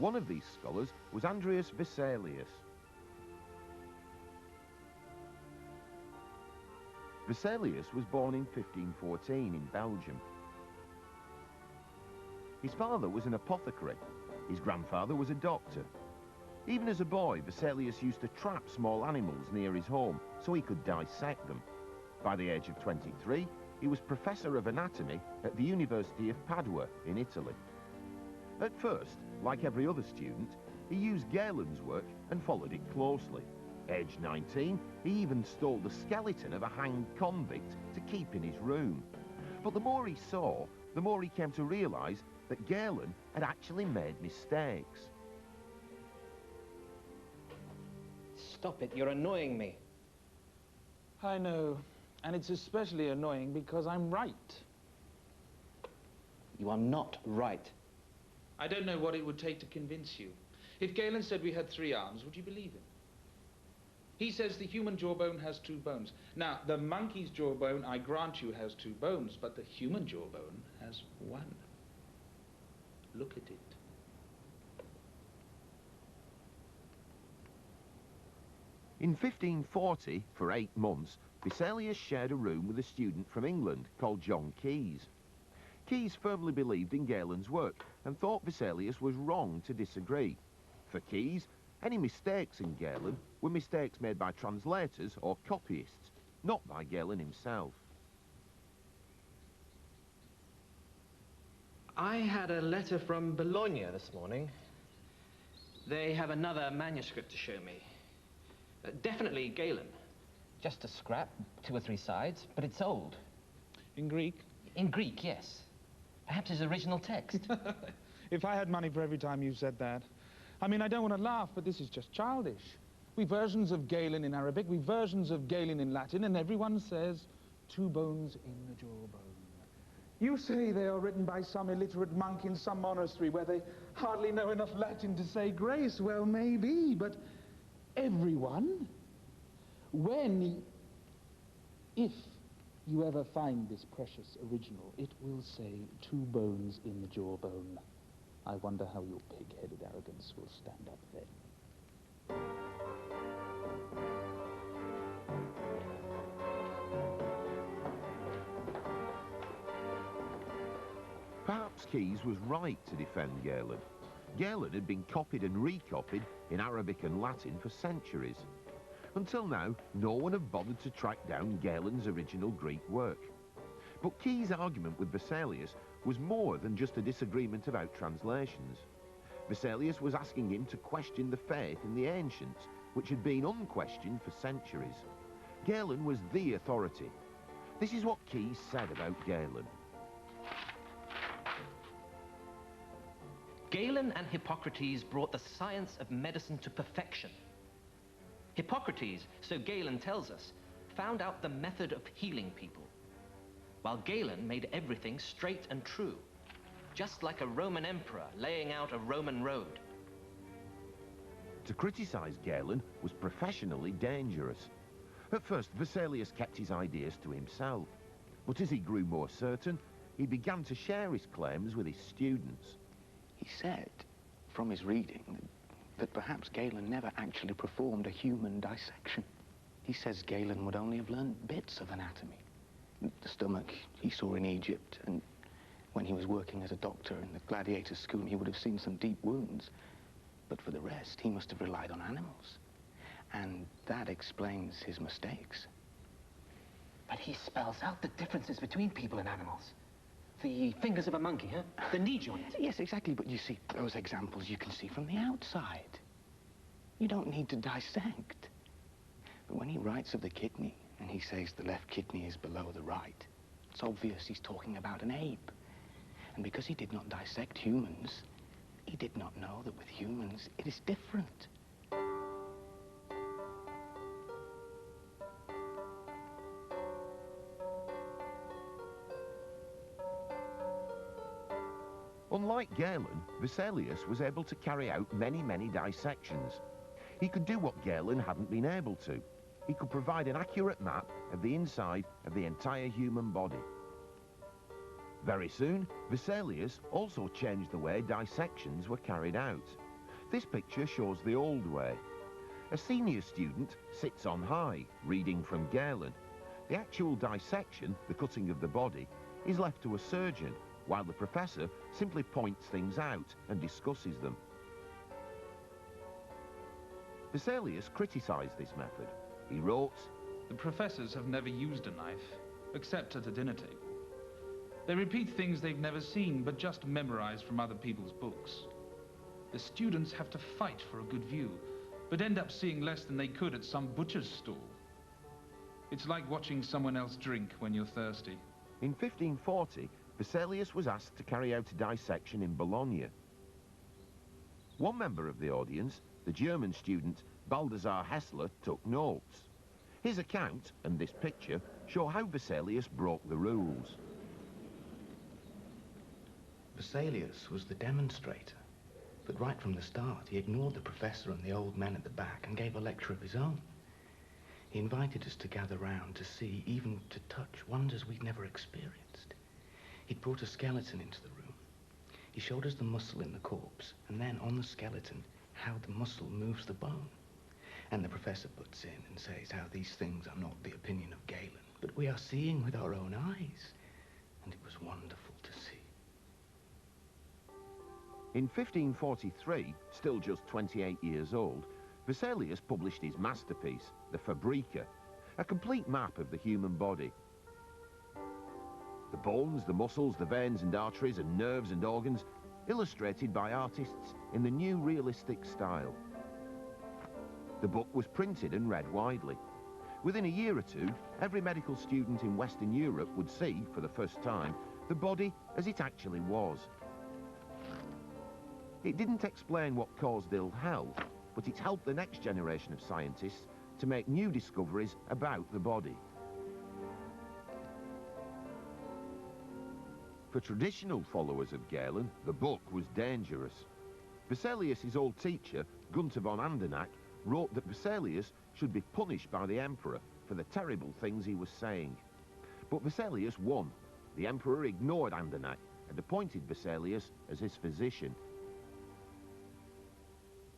One of these scholars was Andreas Vesalius. Vesalius was born in 1514 in Belgium. His father was an apothecary. His grandfather was a doctor. Even as a boy, Vesalius used to trap small animals near his home so he could dissect them. By the age of 23, he was professor of anatomy at the University of Padua in Italy. At first, like every other student, he used Galen's work and followed it closely. Aged 19, he even stole the skeleton of a hanged convict to keep in his room. But the more he saw, the more he came to realise that Galen had actually made mistakes. Stop it, you're annoying me. I know, and it's especially annoying because I'm right. You are not right. I don't know what it would take to convince you. If Galen said we had 3 arms, would you believe him? He says the human jawbone has 2 bones. Now, the monkey's jawbone, I grant you, has 2 bones, but the human jawbone has 1. Look at it. In 1540, for 8 months, Vesalius shared a room with a student from England called John Keyes. Keyes firmly believed in Galen's work and thought Vesalius was wrong to disagree. For Keyes, any mistakes in Galen were mistakes made by translators or copyists, not by Galen himself. I had a letter from Bologna this morning. They have another manuscript to show me. Definitely Galen. Just a scrap, 2 or 3 sides, but it's old. In Greek? In Greek, yes. Perhaps his original text. If I had money for every time you said that. I mean, I don't want to laugh, but this is just childish. We've versions of Galen in Arabic, we've versions of Galen in Latin, and everyone says 2 bones in the jawbone. You say they are written by some illiterate monk in some monastery where they hardly know enough Latin to say grace. Well, maybe, but everyone, if you ever find this precious original, it will say 2 bones in the jawbone. I wonder how your pig-headed arrogance will stand up then. Perhaps Keyes was right to defend Galen. Galen had been copied and recopied in Arabic and Latin for centuries. Until now, no one had bothered to track down Galen's original Greek work. But Keyes' argument with Vesalius was more than just a disagreement about translations. Vesalius was asking him to question the faith in the ancients, which had been unquestioned for centuries. Galen was the authority. This is what Keyes said about Galen. Galen and Hippocrates brought the science of medicine to perfection. Hippocrates, so Galen tells us, found out the method of healing people, while Galen made everything straight and true, just like a Roman emperor laying out a Roman road. To criticise Galen was professionally dangerous. At first, Vesalius kept his ideas to himself, but as he grew more certain, he began to share his claims with his students. He said, from his reading, that perhaps Galen never actually performed a human dissection. He says Galen would only have learned bits of anatomy. The stomach he saw in Egypt, and when he was working as a doctor in the gladiator school, he would have seen some deep wounds. But for the rest, he must have relied on animals. And that explains his mistakes. But he spells out the differences between people and animals. The fingers of a monkey, huh? The knee joint. Yes, exactly, but you see, those examples you can see from the outside. You don't need to dissect. But when he writes of the kidney, and he says the left kidney is below the right, it's obvious he's talking about an ape. And because he did not dissect humans, he did not know that with humans it is different. Unlike Galen, Vesalius was able to carry out many dissections. He could do what Galen hadn't been able to. He could provide an accurate map of the inside of the entire human body. Very soon, Vesalius also changed the way dissections were carried out. This picture shows the old way. A senior student sits on high, reading from Galen. The actual dissection, the cutting of the body, is left to a surgeon, while the professor simply points things out and discusses them. Vesalius criticised this method. He wrote, "The professors have never used a knife, except at a dinner table. They repeat things they've never seen, but just memorized from other people's books. The students have to fight for a good view, but end up seeing less than they could at some butcher's stall. It's like watching someone else drink when you're thirsty." In 1540, Vesalius was asked to carry out a dissection in Bologna. One member of the audience, the German student Balthasar Hessler, took notes. His account and this picture show how Vesalius broke the rules. Vesalius was the demonstrator, but right from the start he ignored the professor and the old men at the back and gave a lecture of his own. He invited us to gather round to see, even to touch, wonders we'd never experienced. He'd brought a skeleton into the room. He showed us the muscle in the corpse, and then on the skeleton how the muscle moves the bone. And the professor butts in and says how these things are not the opinion of Galen, but we are seeing with our own eyes. And it was wonderful to see. In 1543, still just 28 years old, Vesalius published his masterpiece, the Fabrica, a complete map of the human body. The bones, the muscles, the veins and arteries and nerves and organs, illustrated by artists in the new realistic style. The book was printed and read widely. Within a year or two, every medical student in Western Europe would see, for the first time, the body as it actually was. It didn't explain what caused ill health, but it helped the next generation of scientists to make new discoveries about the body. For traditional followers of Galen, the book was dangerous. Vesalius' old teacher, Gunther von Andernach, wrote that Vesalius should be punished by the emperor for the terrible things he was saying. But Vesalius won. The emperor ignored Andernach and appointed Vesalius as his physician.